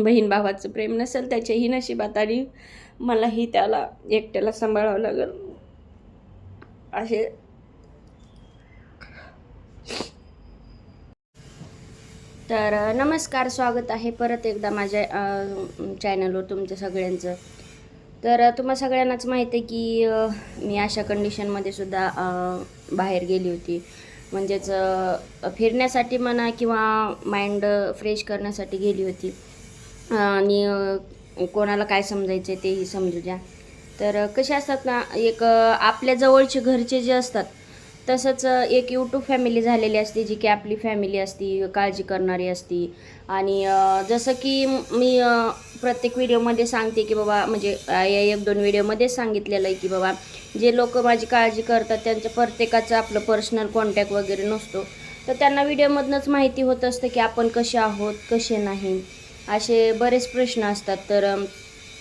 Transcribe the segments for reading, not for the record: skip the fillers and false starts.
बहीण भावाचं प्रेम नसेल त्याच्याही नशिबात आणि मलाही त्याला एकट्याला सांभाळावं लागेल असे. तर नमस्कार, स्वागत आहे परत एकदा माझ्या चॅनलवर तुमच्या सगळ्यांचं. तर तुम्हा सगळ्यांनाच माहीत आहे की मी अशा कंडिशनमध्ये सुद्धा बाहेर गेली होती. म्हणजेच फिरण्यासाठी म्हणा किंवा माइंड फ्रेश करण्यासाठी गेली होती. आणि कोणाला काय समजायचं आहे तेही समजू द्या. तर कसे असतात ना, एक आपल्या जवळचे घरचे जे असतात तसंच एक यूट्यूब फॅमिली झालेली असते जी की आपली फॅमिली असती, काळजी करणारी असती. आणि जसं की मी प्रत्येक व्हिडिओमध्ये सांगते की बाबा, म्हणजे या 1-2 व्हिडिओमध्येच सांगितलेलं आहे की बाबा, जे लोक माझी काळजी करतात त्यांचं प्रत्येकाचं आपलं पर्सनल कॉन्टॅक्ट वगैरे नसतो. तर त्यांना व्हिडिओमधनंच माहिती होत असतं की आपण कसे आहोत, कसे नाही, असे बरेच प्रश्न असतात. तर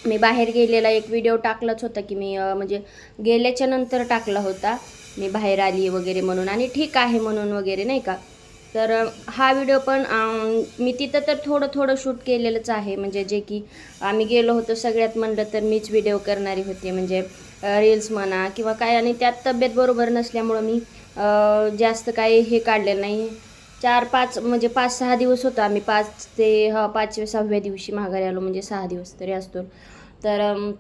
मी बाहेर गेलेला एक व्हिडिओ टाकलाच होता की मी म्हणजे गेल्याच्या नंतर टाकला होता, मी बाहेर आली वगैरे म्हणून, आणि ठीक आहे म्हणून वगैरे नाही का. तर हा व्हिडिओ पण मी तिथं तर थोडं थोडं शूट केलेलंच आहे. म्हणजे जे की आम्ही गेलो होतो सगळ्यात म्हणलं तर मीच व्हिडिओ करणारी होते, म्हणजे रील्स म्हणा किंवा काय. आणि त्यात तब्येत बरोबर नसल्यामुळं मी जास्त काही हे काढलेलं नाही. 4-5 म्हणजे 5-6 दिवस होतो आम्ही. 5 ते 5व्या-6व्या दिवशी माघारी आलो, म्हणजे 6 दिवस तरी असतो. तर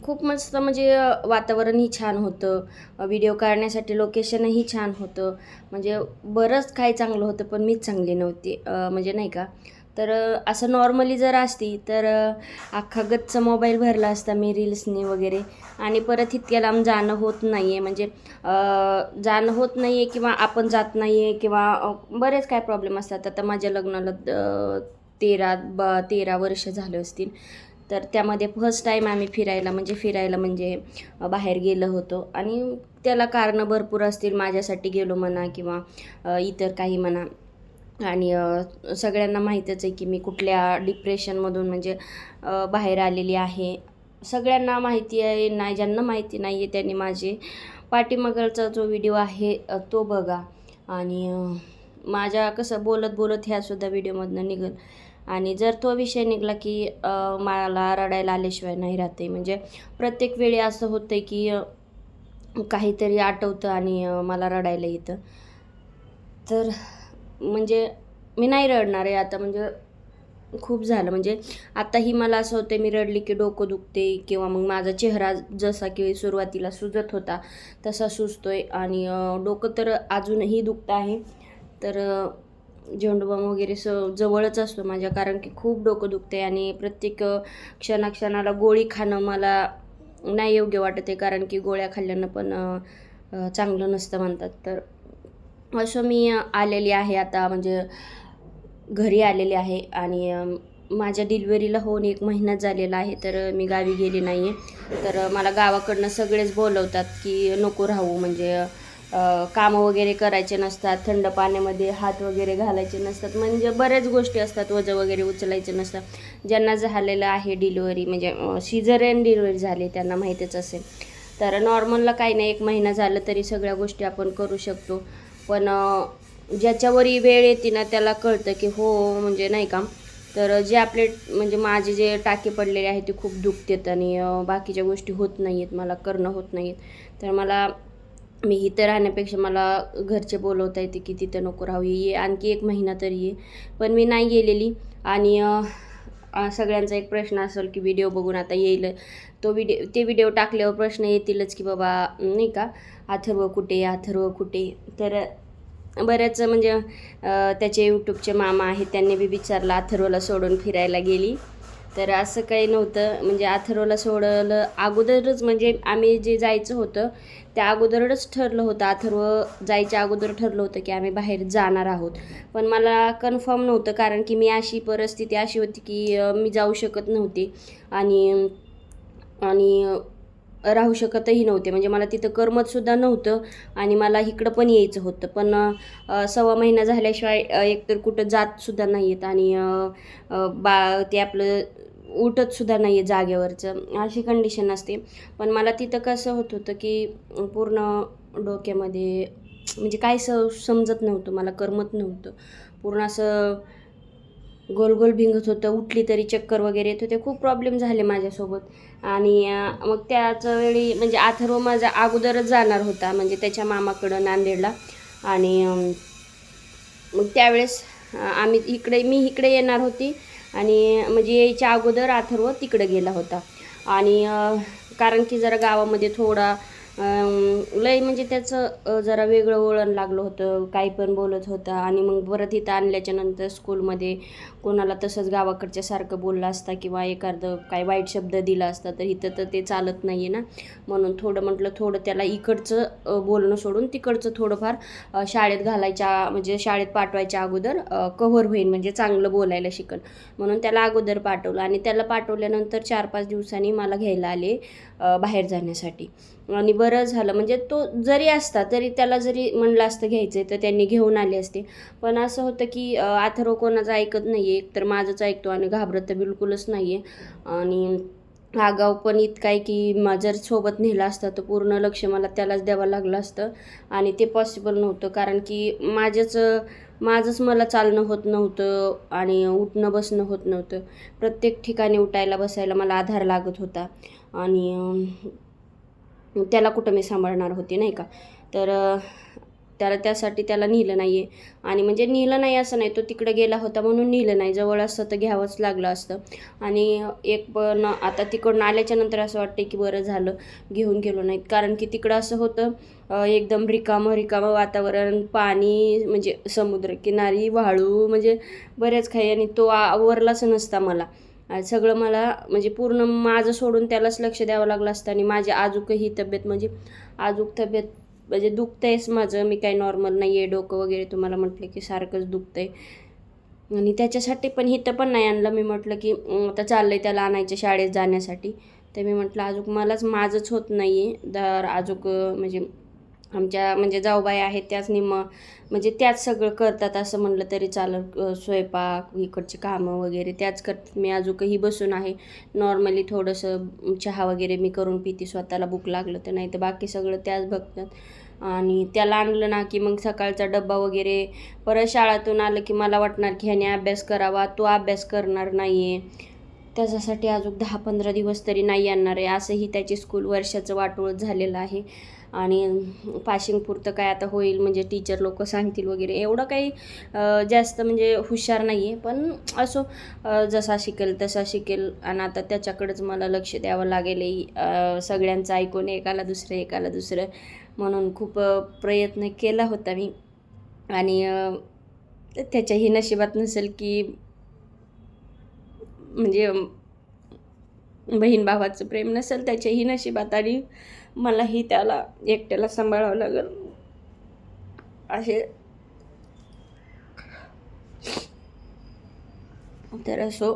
खूप मस्त, म्हणजे वातावरणही छान होतं, व्हिडिओ काढण्यासाठी लोकेशनही छान होतं, म्हणजे बरंच काही चांगलं होतं. पण मीच चांगली नव्हती, म्हणजे नाही का. तर असं नॉर्मली जर असती तर अख्खा गच्च मोबाईल भरला असता मी रील्सनी वगैरे. आणि परत इतक्या लांब जाणं होत नाही आहे, म्हणजे जाणं होत नाही आहे किंवा आपण जात नाही आहे किंवा बरेच काय प्रॉब्लेम असतात. आता माझ्या लग्नाला 13 वर्ष झाले असतील. तर त्यामध्ये फर्स्ट टाईम आम्ही फिरायला म्हणजे बाहेर गेलो होतो. आणि त्याला कारणं भरपूर असतील, माझ्यासाठी गेलो म्हणा किंवा इतर काही म्हणा. आणि सगळ्यांना माहीतच आहे की मी कुठल्या डिप्रेशनमधून म्हणजे बाहेर आलेली आहे. सगळ्यांना माहिती आहे. नाही, ज्यांना माहिती नाही आहे त्यांनी माझे पाठीमागचा जो व्हिडिओ आहे तो बघा. आणि माझ्या कसं बोलत बोलत ह्यासुद्धा व्हिडिओमधनं निघेल. आणि जर तो विषय निघाला की मला रडायला आल्याशिवाय नाही राहते. म्हणजे प्रत्येक वेळी असं होतं की काहीतरी आठवतं आणि मला रडायला येतं. तर म्हणजे मी नाही रडणार आहे आता, म्हणजे खूप झालं. म्हणजे आताही मला असं होतं, मी रडली की डोकं दुखते किंवा मग माझा चेहरा जसा की सुरुवातीला सुजत होता तसा सुजतोय. आणि डोकं तर अजूनही दुखतं आहे. तर झेंडूबाम वगैरे जवळच असतो माझ्या, कारण की खूप डोकं दुखते. आणि प्रत्येक क्षणाक्षणाला गोळी खाणं मला नाही योग्य वाटत आहे, कारण की गोळ्या खाल्ल्यानं पण चांगलं नसतं म्हणतात. तर असं मी आलेली आहे आता, म्हणजे घरी आलेले आहे. आणि माझ्या डिलिव्हरीला होऊन 1 महिना झालेला आहे. तर मी गावी गेली नाही आहे. तर मला गावाकडनं सगळेच बोलवतात की नको राहू, म्हणजे कामं वगैरे करायचे नसतात, थंड पाण्यामध्ये हात वगैरे घालायचे नसतात, म्हणजे बऱ्याच गोष्टी असतात, वजं वगैरे उचलायचे नसतात. ज्यांना झालेलं आहे डिलिव्हरी, म्हणजे सिझेरियन डिलिव्हरी झाली, त्यांना माहीतच असेल. तर नॉर्मलला काही नाही, 1 महिना झालं तरी सगळ्या गोष्टी आपण करू शकतो. पण ज्याच्यावरही वेळ येते ना त्याला कळतं की हो, म्हणजे नाही का. तर जे आपले म्हणजे माझे जे टाके पडलेले आहेत ते खूप दुखतात आणि बाकीच्या गोष्टी होत नाही आहेत, मला करणं होत नाही आहेत. तर मी इथं राहण्यापेक्षा मला घरचे बोलवता येते की तिथं नको राहू, ये आणखी 1 महिना तरी ये. पण मी नाही गेलेली. आणि सगळ्यांचा एक प्रश्न असेल की व्हिडिओ बघून आता येईल ते व्हिडिओ टाकल्यावर प्रश्न येतीलच की बाबा नाही का, अथर्व कुठे. तर बऱ्याच म्हणजे त्याचे यूट्यूबचे मामा आहेत, त्यांनी बी विचारलं अथर्वला सोडून फिरायला गेली. तर असं काही नव्हतं. म्हणजे अथर्वला सोडलं अगोदरच, म्हणजे आम्ही जे जायचं होतं त्या अगोदरच ठरलं होतं, अथर्व जायच्या अगोदर ठरलं होतं की आम्ही बाहेर जाणार आहोत. पण मला कन्फर्म नव्हतं, कारण की परिस्थिती अशी होती की मी जाऊ शकत नव्हते आणि आणि राहू शकतही नव्हते. म्हणजे मला तिथं करमतसुद्धा नव्हतं आणि मला इकडं पण यायचं होतं. पण 1.25 महिना झाल्याशिवाय एकतर कुठं जातसुद्धा नाही आहेत आणि ते आपलं उठतसुद्धा नाही आहे जागेवरचं, अशी कंडिशन असते. पण मला तिथं कसं होत होतं की पूर्ण डोक्यामध्ये म्हणजे काय समजत नव्हतं, मला करमत नव्हतं. पूर्ण असं गोल गोल भिंगत होतं, उठली तरी चक्कर वगैरे येत होते, खूप प्रॉब्लेम झाले माझ्यासोबत. आणि मग त्याच वेळी म्हणजे अथर्व माझा अगोदरच जाणार होता म्हणजे त्याच्या मामाकडं नांदेडला. आणि मग त्यावेळेस मी इकडे येणार होती आणि म्हणजे यायच्या अगोदर अथर्व तिकडे गेला होता. आणि कारण की जरा गावामध्ये थोडा लय म्हणजे त्याचं जरा वेगळं वळण लागलं होतं, काही पण बोलत होता. आणि मग परत इथं आणल्याच्या नंतर स्कूलमध्ये कोणाला तसंच गावाकडच्या सारखं बोलला असता किंवा एखादं काय वाईट शब्द दिला असता तर इथं तर ते चालत नाही आहे ना. म्हणून थोडं त्याला इकडचं बोलणं सोडून तिकडचं थोडंफार शाळेत म्हणजे शाळेत पाठवायच्या अगोदर कव्हर होईल, म्हणजे चांगलं बोलायला शिकल म्हणून त्याला अगोदर पाठवलं. आणि त्याला पाठवल्यानंतर 4-5 दिवसांनी मला घ्यायला आले बाहेर जाण्यासाठी. आणि बरं झालं म्हणजे तो जरी असता तरी त्याला जरी म्हणलं असतं घ्यायचं तर त्यांनी घेऊन आले असते. पण असं होतं की अथर्व कोणाचं ऐकत नाही आहे, एकतर माझंच ऐकतो आणि घाबरत तर बिलकुलच नाही आहे. आणि आगाऊ पण इतका आहे की जर सोबत नेलं असतं तर पूर्ण लक्ष मला त्यालाच द्यावं लागलं असतं आणि ते पॉसिबल नव्हतं. कारण की माझंच मला चालणं होत नव्हतं आणि उठणं बसणं होत नव्हतं. प्रत्येक ठिकाणी उठायला बसायला मला आधार लागत होता आणि त्याला कुठं मी सांभाळणार होते नाही का. तर त्यासाठी त्याला नेलं नाही आहे. आणि म्हणजे नेलं नाही असं नाही, तो तिकडे गेला होता म्हणून नेलं नाही, जवळ असतं तर घ्यावंच लागलं असतं. आणि एक पण आता तिकडून आल्याच्या नंतर असं वाटतं की बरं झालं घेऊन गेलो नाहीत. कारण की तिकडं असं होतं एकदम रिकामं वातावरण, पाणी म्हणजे समुद्रकिनारी, वाळू म्हणजे बरेच काही. आणि तो आवरलाच नसता मला. सगळं मला म्हणजे पूर्ण माझं सोडून त्यालाच लक्ष द्यावं लागलं असतं. आणि माझी आजूकही तब्येत म्हणजे म्हणजे दुखतंयच माझं, मी काही नॉर्मल नाही आहे. डोकं वगैरे तुम्हाला म्हटलं की सारखंच दुखतंय. आणि त्याच्यासाठी पण इथं पण नाही आणलं. मी म्हटलं की आता चाललं आहे त्याला आणायचं शाळेत जाण्यासाठी. तर मी म्हटलं माझंच होत नाही आहे म्हणजे आमच्या म्हणजे जाऊबाई आहेत त्याच म्हणजे त्याच सगळं करतात असं म्हटलं तरी चालेल. स्वयंपाक इकडची कामं वगैरे त्याच करतात. मी अजूनही बसून आहे. नॉर्मली थोडंसं चहा वगैरे मी करून पिते स्वतःला भूक लागलं तर, नाही तर बाकी सगळं त्याच बघतात. आणि त्याला आणलं ना की मग सकाळचा डब्बा वगैरे, परत शाळेतून आलं की मला वाटणार की ह्याने अभ्यास करावा, तो अभ्यास करणार नाही आहे. त्याच्यासाठी अजून 10-15 दिवस तरी नाही आणणार आहे. असंही त्याची स्कूल वर्षाचं वाटोळं झालेलं आहे. आणि पासिंगपुरतं काय आता होईल म्हणजे टीचर लोक सांगतील वगैरे, एवढं काही जास्त म्हणजे हुशार नाही आहे. पण असो, जसा शिकेल तसा शिकेल. आणि आता त्याच्याकडेच मला लक्ष द्यावं लागेल. सगळ्यांचं ऐकून एकाला दुसरं म्हणून खूप प्रयत्न केला होता मी. आणि त्याच्याही नशिबात नसेल की म्हणजे बहीण भावाचं प्रेम नसेल त्याच्याही नशिबात, आणि मलाही त्याला एकट्याला सांभाळावं लागेल असे. तर असो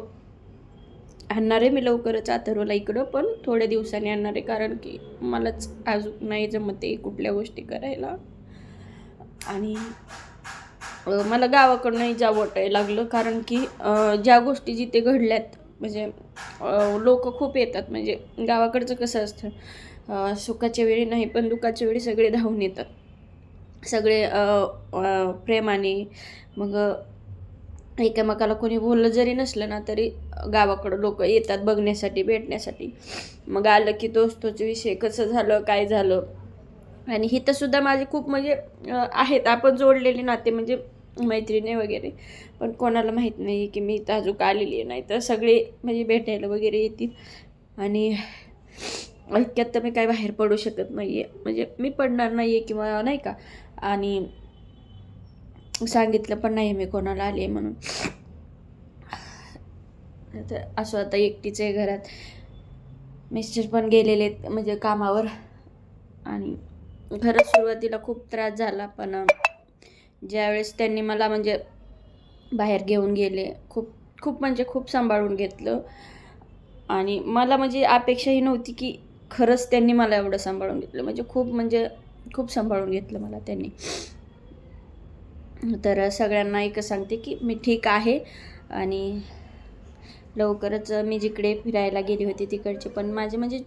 आणणार आहे मी लवकरच अथर्वला इकडं, पण थोड्या दिवसांनी आणणार आहे. कारण की मलाच अजून नाही जमते कुठल्या गोष्टी करायला. आणि मला गावाकडूनही जावं वाटायला लागलं. कारण की ज्या गोष्टी जिथे घडल्यात म्हणजे लोक खूप येतात. म्हणजे गावाकडचं कसं असतं, सुखाच्या वेळी नाही पण दुःखाच्या वेळी सगळे धावून येतात, सगळे प्रेमाने. मग एकमेकाला कोणी बोललं जरी नसलं ना तरी गावाकडं लोक येतात बघण्यासाठी, भेटण्यासाठी. मग आलं की तोच विषय, कसं झालं काय झालं. आणि इथंसुद्धा माझे खूप म्हणजे आहेत आपण जोडलेले नाते, म्हणजे मैत्रिणी वगैरे. पण कोणाला माहीत नाही की मी इथं अजून आलेली आहे. नाही तर सगळे म्हणजे भेटायला वगैरे येतील. आणि ऐक्यात तर मी काय बाहेर पडू शकत नाही आहे, म्हणजे मी पडणार नाही आहे किंवा नाही का. आणि सांगितलं पण नाही मी कोणाला आले आहे म्हणून. तर असं आता एकटीच आहे घरात. मिस्टर पण गेलेले आहेत म्हणजे कामावर. आणि खरंच सुरुवातीला खूप त्रास झाला, पण ज्यावेळेस त्यांनी मला म्हणजे बाहेर घेऊन गेले, खूप म्हणजे खूप सांभाळून घेतलं. आणि मला म्हणजे अपेक्षाही नव्हती की खरंच त्यांनी मला एवढं सांभाळून घेतलं. म्हणजे खूप सांभाळून घेतलं मला त्यांनी. तर सगळ्यांना एकच सांगते की मी ठीक आहे आणि लवकरच मी जिकडे फिरायला गेली होती तिकडचे पण माझे म्हणजे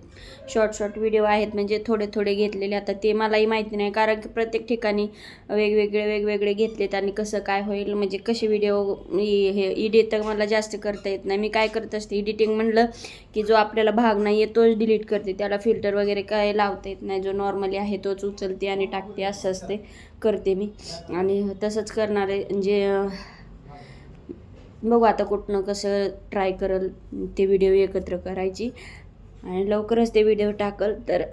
शॉर्ट व्हिडिओ आहेत, म्हणजे थोडे घेतलेले. आता ते मलाही माहिती नाही, कारण की प्रत्येक ठिकाणी वेगवेगळे घेतलेत आणि कसं काय होईल, म्हणजे कसे व्हिडिओ हे एडिट तर मला जास्त करता येत नाही. मी काय करत असते, एडिटिंग म्हणलं की जो आपल्याला भाग नाही आहे तोच डिलीट करते, त्याला फिल्टर वगैरे काय लावता येत नाही. जो नॉर्मली आहे तोच उचलते आणि टाकते, असं असते करते मी. आणि तसंच करणार आहे. म्हणजे बघू आता कुठनं कसं ट्राय करल ते व्हिडिओ एकत्र करायची आणि लवकरच ते व्हिडिओ टाकल. तर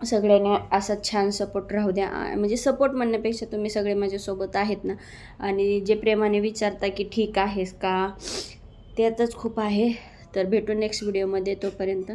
सगळ्यांनी असा छान सपोर्ट राहू द्या. म्हणजे सपोर्ट म्हणण्यापेक्षा तुम्ही सगळे माझ्यासोबत आहेत ना, आणि जे प्रेमाने विचारता की ठीक आहेस का, त्यातच खूप आहे. तर भेटू नेक्स्ट व्हिडिओमध्ये. तोपर्यंत